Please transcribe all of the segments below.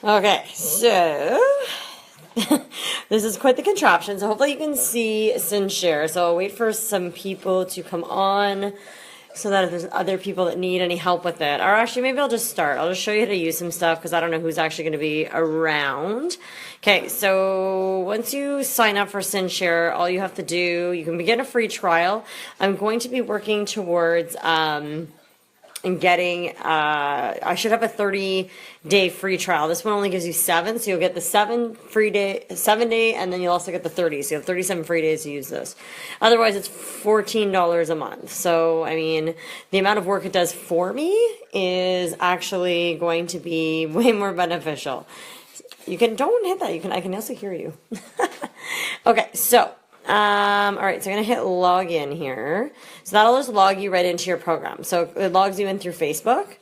Okay, so this is quite the contraption. So hopefully you can see cinchshare. So I'll wait for some people to come on so that if there's other people that need any help with it. Or actually, maybe I'll just start. I'll just show you how to use some stuff because I don't know who's actually going to be around. Okay, so once you sign up for cinchshare, all you have to do, you can begin a free trial. I'm going to be working towards and getting, I should have a 30-day free trial. This one only gives you 7, so you'll get the 7 day, and then you'll also get the 30. So you have 37 free days to use this. Otherwise, it's $14 a month. So, I mean, the amount of work it does for me is actually going to be way more beneficial. You can, don't hit that. I can also hear you. Okay, so. All right, so I'm going to hit login here. So that'll just log you right into your program. So it logs you in through Facebook.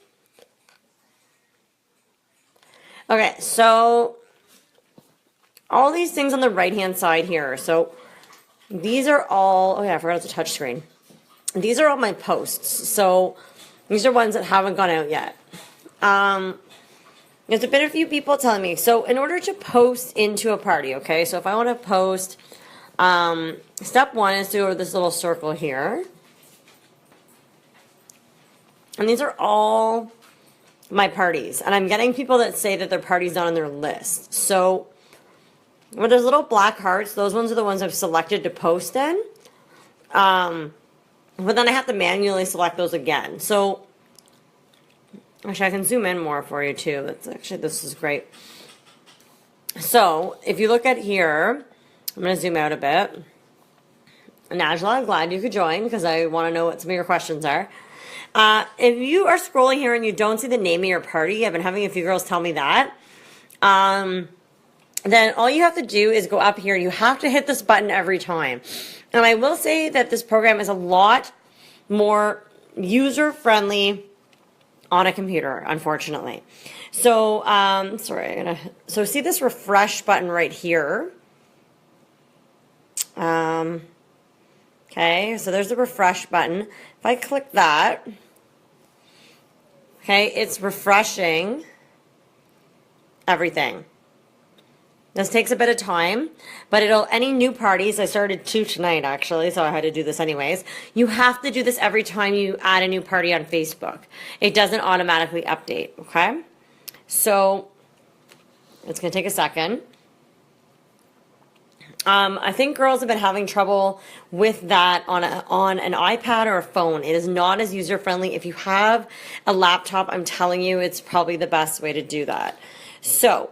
Okay, so all these things on the right-hand side here. So these are all, oh yeah, I forgot it's a touch screen. These are all my posts. So these are ones that haven't gone out yet. There's been a few people telling me, so in order to post into a party, okay, so if I want to post... step 1 is to go to this little circle here. And these are all my parties. And I'm getting people that say that their party's not on their list. So, with those little black hearts, those ones are the ones I've selected to post in. But then I have to manually select those again. So, actually I can zoom in more for you too. This is great. So, if you look at here... I'm going to zoom out a bit. Najla, I'm glad you could join because I want to know what some of your questions are. If you are scrolling here and you don't see the name of your party, I've been having a few girls tell me that, then all you have to do is go up here. You have to hit this button every time. And I will say that this program is a lot more user-friendly on a computer, unfortunately. So, so see this refresh button right here? Okay, so there's the refresh button. If I click that, okay, it's refreshing everything. This takes a bit of time, but any new parties, I started 2 tonight actually, so I had to do this anyways. You have to do this every time you add a new party on Facebook. It doesn't automatically update, okay? So, it's going to take a second. I think girls have been having trouble with that on an iPad or a phone. It is not as user-friendly. If you have a laptop, I'm telling you, it's probably the best way to do that. So,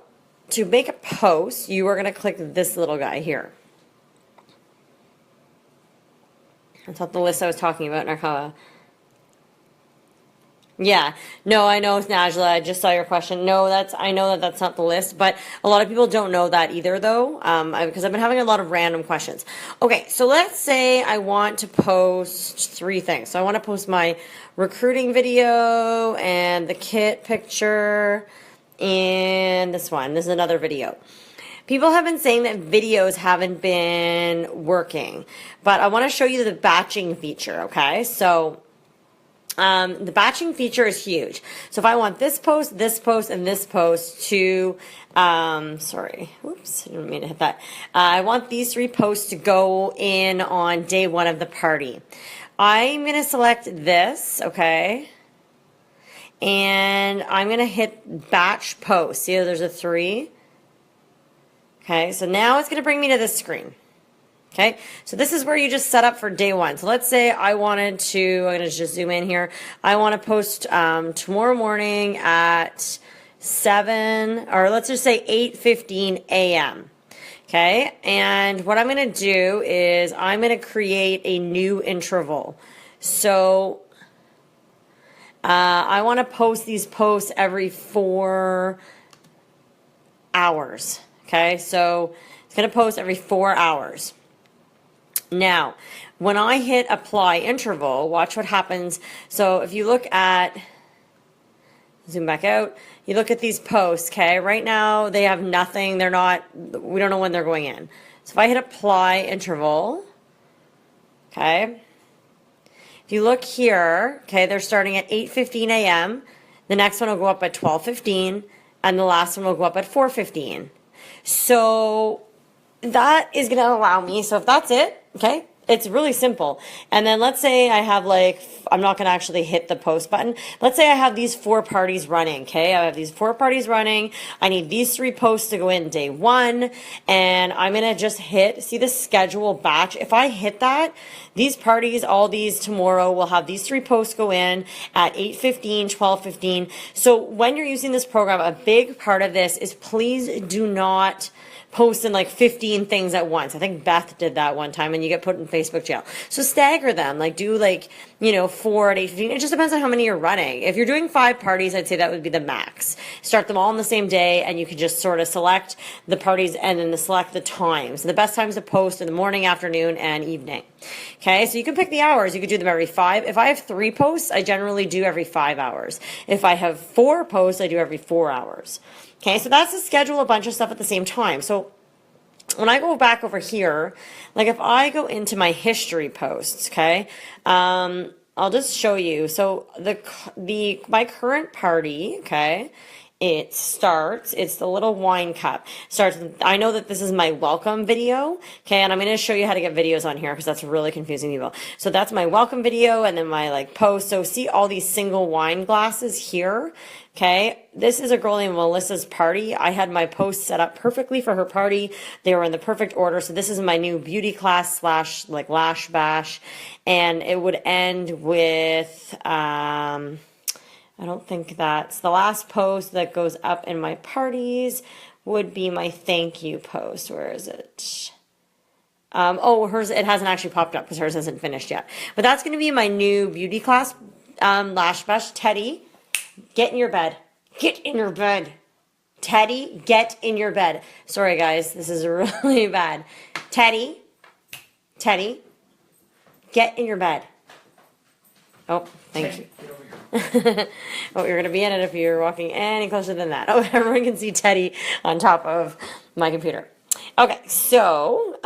to make a post, you are going to click this little guy here. That's not the list I was talking about, Narkawa. Yeah, no, I know, Najla, I just saw your question. No, I know that that's not the list, but a lot of people don't know that either, though, because I've been having a lot of random questions. Okay, so let's say I want to post 3 things. So I want to post my recruiting video and the kit picture and this one. This is another video. People have been saying that videos haven't been working, but I want to show you the batching feature, okay? So... the batching feature is huge. So if I want this post, and this post to, sorry, whoops, I didn't mean to hit that. I want these 3 posts to go in on day 1 of the party. I'm going to select this, okay, and I'm going to hit batch post. See, there's a 3. Okay, so now it's going to bring me to this screen. Okay, so this is where you just set up for day 1. So let's say I wanted to, I'm going to just zoom in here. I want to post tomorrow morning at 7, or let's just say 8:15 a.m. Okay, and what I'm going to do is I'm going to create a new interval. So I want to post these posts every 4 hours. Okay, so it's going to post every 4 hours. Now, when I hit apply interval, watch what happens. So if you look at, zoom back out, you look at these posts, okay? Right now, they have nothing. They're not, we don't know when they're going in. So if I hit apply interval, okay? If you look here, okay, they're starting at 8:15 a.m. The next one will go up at 12:15, and the last one will go up at 4:15. So that is going to allow me, so if that's it, okay, it's really simple. And then let's say I have like, I'm not going to actually hit the post button. Let's say I have these 4 parties running, okay? I have these 4 parties running. I need these 3 posts to go in day 1. And I'm going to just hit, see the schedule batch. If I hit that, these parties, all these tomorrow will have these 3 posts go in at 8:15, 12:15. So when you're using this program, a big part of this is please do not posting like 15 things at once. I think Beth did that one time and you get put in Facebook jail. So stagger them, like do like, 4 at 8:15. It just depends on how many you're running. If you're doing 5 parties, I'd say that would be the max. Start them all on the same day and you can just sort of select the parties and then select the times. The best times to post in the morning, afternoon, and evening. Okay, so you can pick the hours. You could do them every 5. If I have 3 posts, I generally do every 5 hours. If I have 4 posts, I do every 4 hours. Okay, so that's to schedule a bunch of stuff at the same time. So when I go back over here, like if I go into my history posts, okay, I'll just show you. So my current party, okay, it's the little wine cup. I know that this is my welcome video, okay, and I'm going to show you how to get videos on here because that's really confusing people. So that's my welcome video and then my like post. So see all these single wine glasses here, okay? This is a girl named Melissa's party. I had my post set up perfectly for her party. They were in the perfect order. So this is my new beauty class / like lash bash, and it would end with I don't think that's the last post that goes up in my parties would be my thank you post. Where is it? Hers, it hasn't actually popped up because hers hasn't finished yet. But that's going to be my new beauty class lash bash. Teddy, get in your bed. Get in your bed. Teddy, get in your bed. Sorry, guys. This is really bad. Teddy, get in your bed. Oh, thank you. Oh, you're going to be in it if you're walking any closer than that. Oh, everyone can see Teddy on top of my computer. Okay, so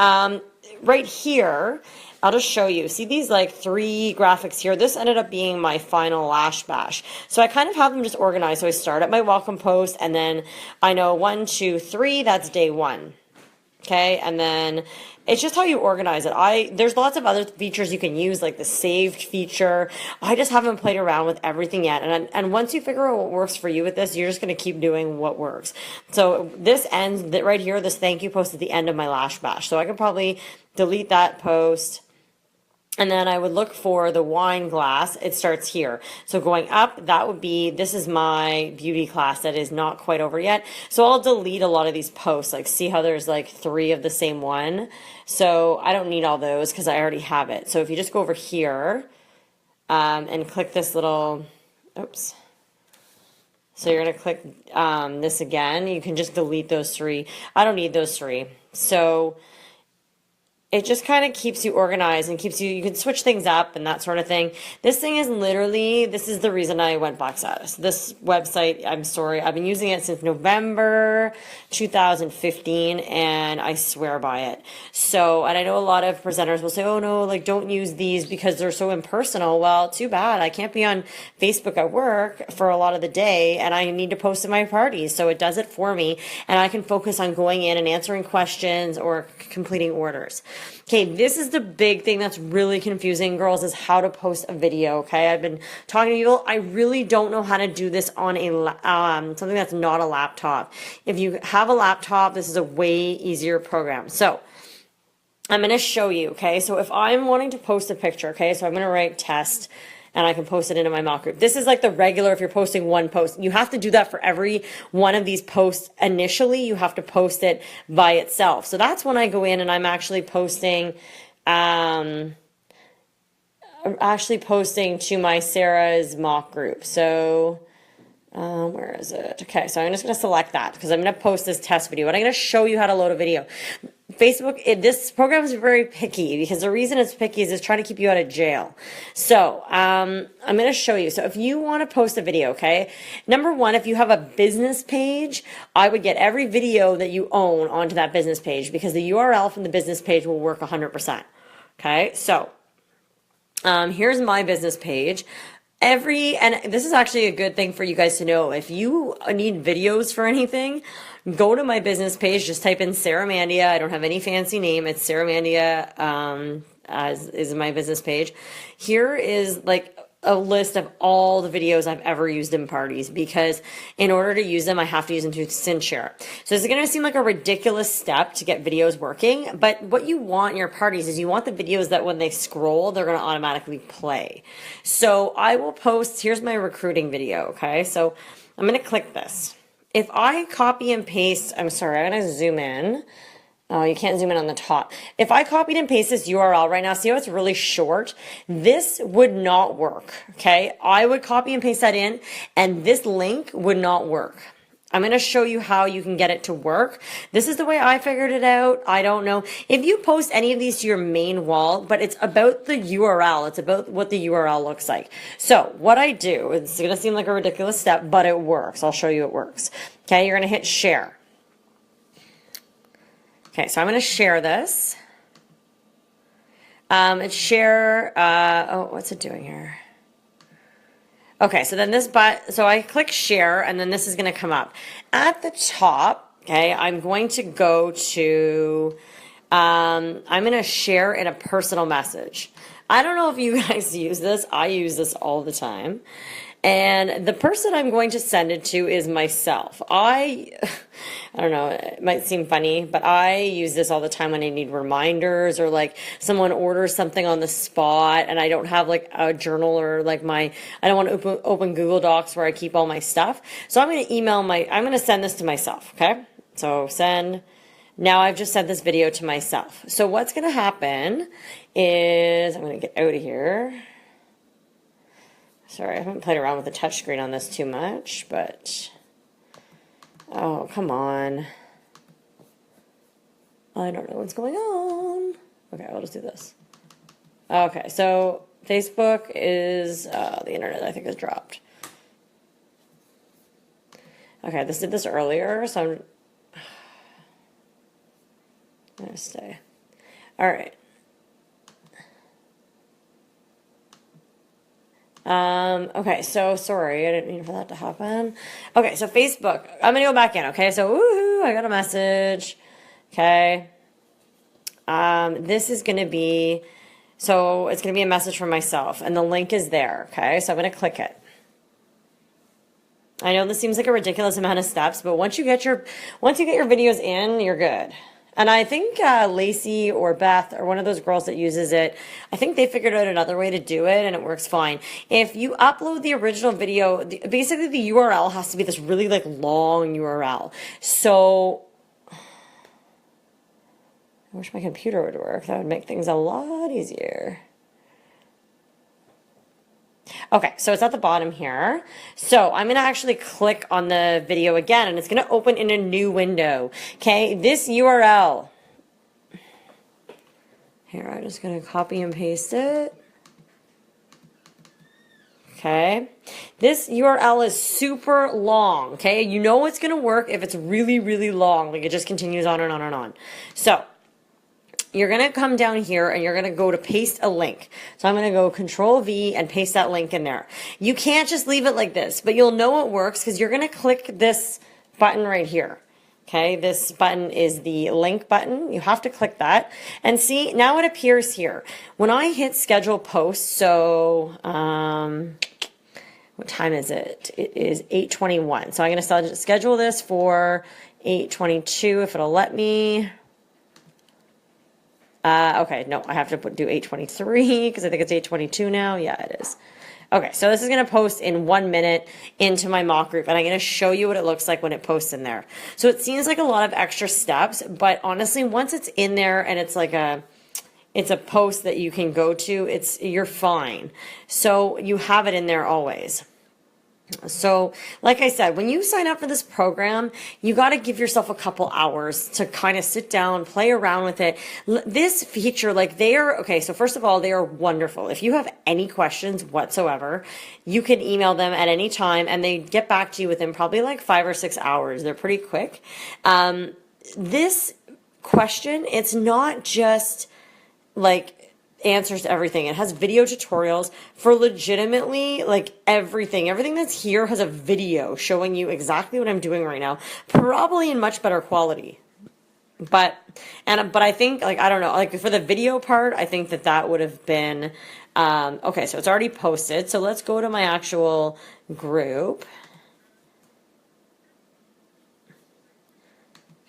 right here, I'll just show you. See these like 3 graphics here? This ended up being my final lash bash. So I kind of have them just organized. So I start at my welcome post and then I know 1, 2, 3, that's day 1. Okay, and then it's just how you organize it. There's lots of other features you can use, like the saved feature. I just haven't played around with everything yet. And once you figure out what works for you with this, you're just going to keep doing what works. So this ends right here, this thank you post at the end of my lash bash. So I could probably delete that post. And then I would look for the wine glass. It starts here. So going up, this is my beauty class that is not quite over yet. So I'll delete a lot of these posts. Like see how there's like 3 of the same one. So I don't need all those because I already have it. So if you just go over here and click this little, oops. So you're going to click this again. You can just delete those 3. I don't need those 3. So it just kind of keeps you organized and you can switch things up and that sort of thing. This thing is this is the reason I went Black Status. This website, I'm sorry, I've been using it since November 2015 and I swear by it. So, and I know a lot of presenters will say, oh no, like don't use these because they're so impersonal. Well, too bad. I can't be on Facebook at work for a lot of the day and I need to post at my parties. So it does it for me and I can focus on going in and answering questions or completing orders. Okay, this is the big thing that's really confusing, girls, is how to post a video, okay? I've been talking to people. I really don't know how to do this on something that's not a laptop. If you have a laptop, this is a way easier program. So I'm going to show you, okay? So if I'm wanting to post a picture, okay? So I'm going to write test and I can post it into my mock group. This is like the regular, if you're posting one post. You have to do that for every one of these posts initially. You have to post it by itself. So that's when I go in and I'm actually posting, to my Sarah's mock group. So where is it? Okay, so I'm just going to select that because I'm going to post this test video and I'm going to show you how to load a video. Facebook, this program is very picky because the reason it's picky is it's trying to keep you out of jail. So I'm going to show you. So if you want to post a video, okay, number 1, if you have a business page, I would get every video that you own onto that business page because the URL from the business page will work 100%. Okay, so here's my business page. And this is actually a good thing for you guys to know. If you need videos for anything, go to my business page. Just type in Sarah Mandia. I don't have any fancy name. It's Sarah Mandia, as is my business page. Here is like a list of all the videos I've ever used in parties, because in order to use them, I have to use them through cinchshare. So it's going to seem like a ridiculous step to get videos working, but what you want in your parties is you want the videos that when they scroll, they're going to automatically play. So I will post, here's my recruiting video, okay? So I'm going to click this. If I copy and paste, I'm sorry, I'm going to zoom in. Oh, you can't zoom in on the top. If I copied and pasted this URL right now, see how it's really short? This would not work, okay? I would copy and paste that in, and this link would not work. I'm going to show you how you can get it to work. This is the way I figured it out. I don't know. If you post any of these to your main wall, but it's about the URL. It's about what the URL looks like. So what I do, it's going to seem like a ridiculous step, but it works. I'll show you it works. Okay, you're going to hit share. Okay, so I'm going to share this. It's share, oh, what's it doing here? Okay, so then so I click share, and then this is going to come up. At the top, okay, I'm going to go to, I'm going to share in a personal message. I don't know if you guys use this. I use this all the time. And the person I'm going to send it to is myself. I don't know, it might seem funny, but I use this all the time when I need reminders, or like someone orders something on the spot and I don't have like a journal, or like I don't want to open Google Docs where I keep all my stuff. So I'm going to send this to myself, okay? So send. Now I've just sent this video to myself. So what's going to happen is, I'm going to get out of here. Sorry, I haven't played around with the touchscreen on this too much, but, oh, come on. I don't know what's going on. Okay, I'll just do this. Okay, so Facebook is, the internet I think has dropped. Okay, this did this earlier, so I'm going to stay. All right. Okay, so sorry, I didn't mean for that to happen. Okay, so Facebook, I'm gonna go back in, okay? So, woohoo, I got a message, okay? This is gonna be, so it's gonna be a message from myself, and the link is there, okay? So I'm gonna click it. I know this seems like a ridiculous amount of steps, but once you get your videos in, you're good. And I think Lacey or Beth or one of those girls that uses it, I think they figured out another way to do it, and it works fine. If you upload the original video, basically the URL has to be this really like long URL. So I wish my computer would work. That would make things a lot easier. Okay, so it's at the bottom here. So I'm going to actually click on the video again, and it's going to open in a new window. Okay, this URL. Here, I'm just going to copy and paste it. Okay, this URL is super long. Okay, you know it's going to work if it's really, really long. Like it just continues on and on and on. So you're going to come down here and you're going to go to paste a link. So I'm going to go Control V and paste that link in there. You can't just leave it like this, but you'll know it works because you're going to click this button right here. Okay, this button is the link button. You have to click that. And see, now it appears here. When I hit schedule post, so what time is it? It is 8:21. So I'm going to schedule this for 8:22 if it'll let me. Okay, no, I have to do 8:23 because I think it's 8:22 now. Yeah, it is. Okay, so this is going to post in 1 minute into my mock group, and I'm going to show you what it looks like when it posts in there. So it seems like a lot of extra steps, but honestly, once it's in there and it's like it's a post that you can go to, you're fine. So you have it in there always. So, like I said, when you sign up for this program, you got to give yourself a couple hours to kind of sit down, play around with it. This feature, okay, so first of all, they are wonderful. If you have any questions whatsoever, you can email them at any time and they get back to you within probably like 5 or 6 hours. They're pretty quick. This question, it's not just like answers to everything. It has video tutorials for legitimately like everything. Everything that's here has a video showing you exactly what I'm doing right now, probably in much better quality. But I think, like, I don't know, like for the video part, I think that would have been okay. So it's already posted. So let's go to my actual group.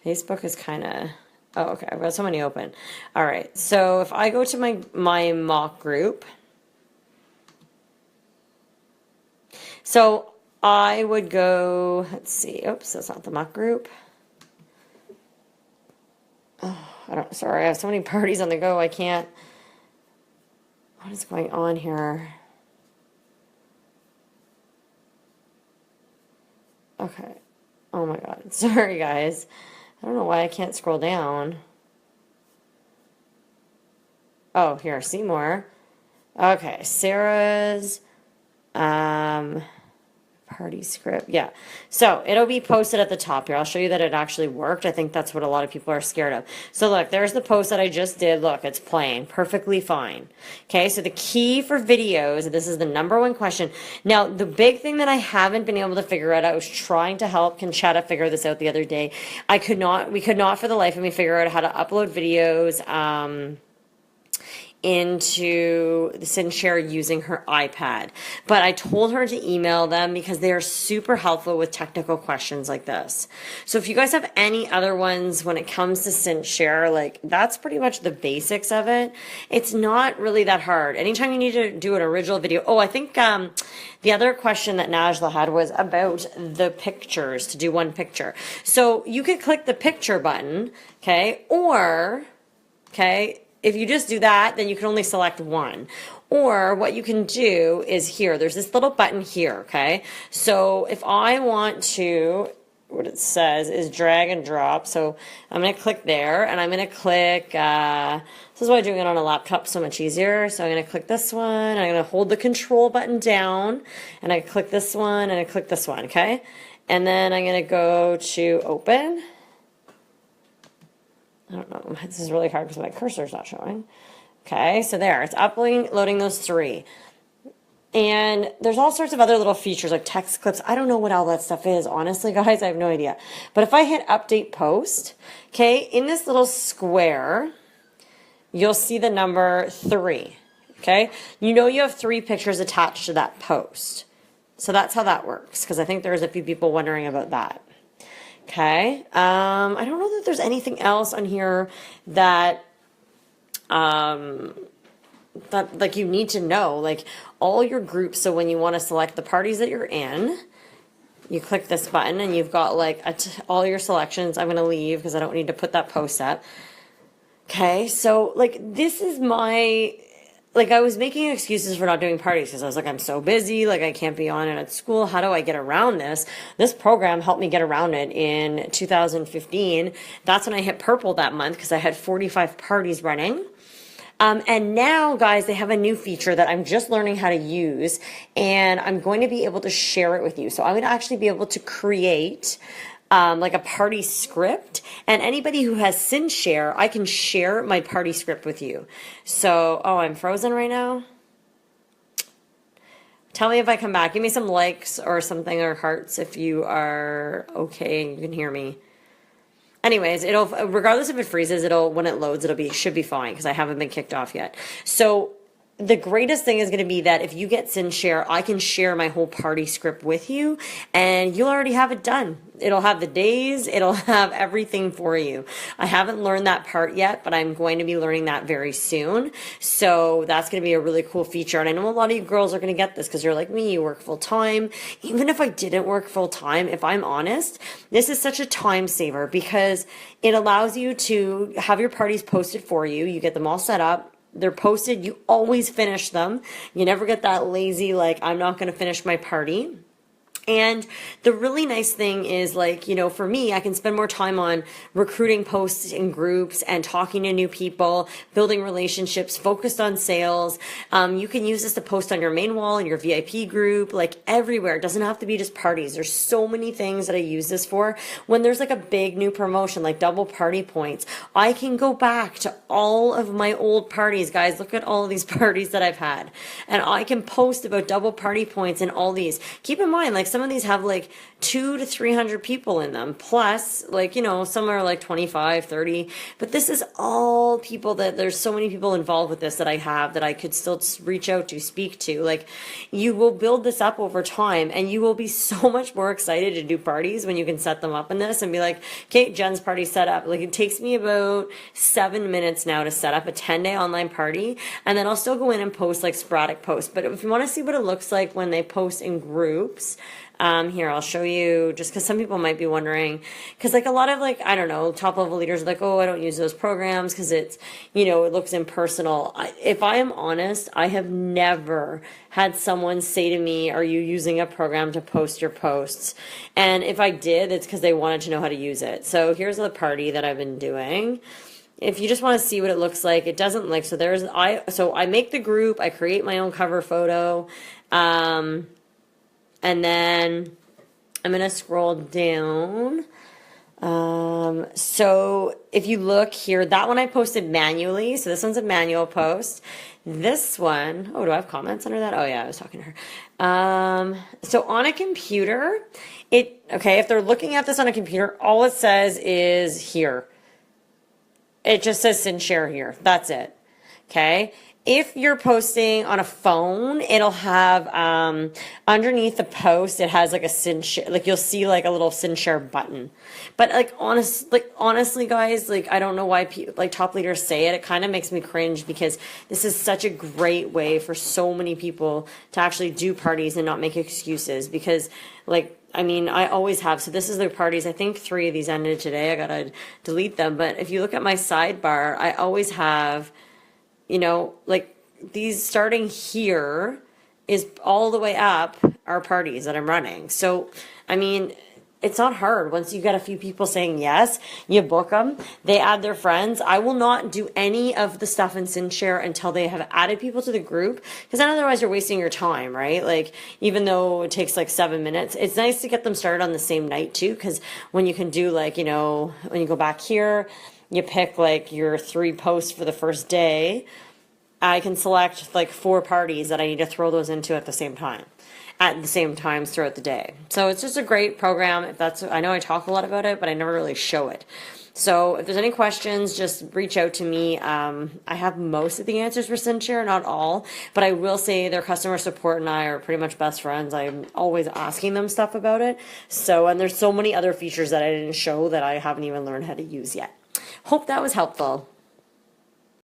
Facebook is kind of, oh, okay, I've got so many open. All right, so if I go to my mock group, so I would go, let's see, oops, that's not the mock group. Oh, sorry, I have so many parties on the go, I can't, what is going on here? Okay, oh my God, sorry guys. I don't know why I can't scroll down. Oh, here, see more. Okay, Sarah's party script. Yeah. So it'll be posted at the top here. I'll show you that it actually worked. I think that's what a lot of people are scared of. So look, there's the post that I just did. Look, it's playing perfectly fine. Okay, so the key for videos, this is the #1 question. Now, the big thing that I haven't been able to figure out, I was trying to help Conchetta figure this out the other day. We could not for the life of me figure out how to upload videos, into the cinchshare using her iPad. But I told her to email them because they are super helpful with technical questions like this. So if you guys have any other ones when it comes to cinchshare, like that's pretty much the basics of it. It's not really that hard. Anytime you need to do an original video. Oh, I think the other question that Najla had was about the pictures, to do one picture. So you could click the picture button, okay, or, okay, if you just do that, then you can only select one. Or what you can do is here, there's this little button here, okay? So if I want to, what it says is drag and drop. So I'm going to click there, and I'm going to click, this is why doing it on a laptop so much easier. So I'm going to click this one, I'm going to hold the control button down, and I click this one, and I click this one, okay? And then I'm going to go to open. I don't know, this is really hard because my cursor's not showing. Okay, so there, it's uploading those 3. And there's all sorts of other little features like text clips. I don't know what all that stuff is, honestly, guys, I have no idea. But if I hit update post, okay, in this little square, you'll see the number 3, okay? You know you have 3 pictures attached to that post. So that's how that works, because I think there's a few people wondering about that. Okay, I don't know that there's anything else on here that, that like you need to know, like all your groups. So when you want to select the parties that you're in, you click this button and you've got like all your selections. I'm going to leave because I don't need to put that post up. Okay, so like this is my, like I was making excuses for not doing parties because I was like, I'm so busy, like I can't be on it at school. How do I get around this? This program helped me get around it in 2015. That's when I hit purple that month because I had 45 parties running. And now, guys, they have a new feature that I'm just learning how to use, and I'm going to be able to share it with you. So I'm going to actually be able to create like a party script, and anybody who has cinchshare, I can share my party script with you. So, oh, I'm frozen right now. Tell me if I come back. Give me some likes or something, or hearts if you are okay and you can hear me. Anyways, it'll, regardless if it freezes, it'll, when it loads, should be fine because I haven't been kicked off yet. So the greatest thing is going to be that if you get cinchshare, I can share my whole party script with you, and you'll already have it done. It'll have the days, it'll have everything for you. I haven't learned that part yet, but I'm going to be learning that very soon. So that's going to be a really cool feature. And I know a lot of you girls are going to get this because you're like me, you work full time. Even if I didn't work full time, if I'm honest, this is such a time saver because it allows you to have your parties posted for you. You get them all set up. They're posted. You always finish them. You never get that lazy, like, I'm not going to finish my party. And the really nice thing is, like, you know, for me, I can spend more time on recruiting posts in groups and talking to new people, building relationships, focused on sales. You can use this to post on your main wall in your VIP group, like everywhere. It doesn't have to be just parties. There's so many things that I use this for. When there's like a big new promotion, like double party points, I can go back to all of my old parties. Guys, look at all of these parties that I've had. And I can post about double party points in all these. Keep in mind, like, some of these have like 200 to 300 people in them, plus, like, you know, some are like 25, 30, but this is all people that there's so many people involved with this that I have that I could still reach out to, speak to. Like, you will build this up over time, and you will be so much more excited to do parties when you can set them up in this and be like, okay, Jen's party set up. Like, it takes me about 7 minutes now to set up a 10-day online party, and then I'll still go in and post like sporadic posts. But if you want to see what it looks like when they post in groups, here, I'll show you, just because some people might be wondering, because like a lot of, like, I don't know, top level leaders are like, oh, I don't use those programs because it's, you know, it looks impersonal. If I am honest, I have never had someone say to me, are you using a program to post your posts? And if I did, it's because they wanted to know how to use it. So here's the party that I've been doing. If you just want to see what it looks like, it doesn't, like, so I make the group, I create my own cover photo, and then I'm going to scroll down. So if you look here, that one I posted manually. So this one's a manual post. This one, oh, do I have comments under that? Oh yeah, I was talking to her. So on a computer, okay, if they're looking at this on a computer, all it says is here. It just says cinchshare here. That's it. Okay. If you're posting on a phone, it'll have, underneath the post, it has like a cinchshare, like you'll see like a little cinchshare button. But like honestly, guys, like, I don't know why like top leaders say it. It kind of makes me cringe, because this is such a great way for so many people to actually do parties and not make excuses, because, like, I mean, I always have. So this is the parties. I think 3 of these ended today. I gotta delete them. But if you look at my sidebar, I always have, you know, like, these starting here is all the way up are parties that I'm running. So, I mean, it's not hard. Once you get a few people saying yes, you book them, they add their friends. I will not do any of the stuff in cinchshare until they have added people to the group, because then otherwise you're wasting your time, right? Like, even though it takes like 7 minutes, it's nice to get them started on the same night too, because when you can do, like, you know, when you go back here, you pick like your 3 posts for the first day, I can select like 4 parties that I need to throw those into at the same times throughout the day. So it's just a great program. If that's, I know I talk a lot about it, but I never really show it. So if there's any questions, just reach out to me. I have most of the answers for cinchshare, not all, but I will say their customer support and I are pretty much best friends. I'm always asking them stuff about it. So, and there's so many other features that I didn't show that I haven't even learned how to use yet. Hope that was helpful.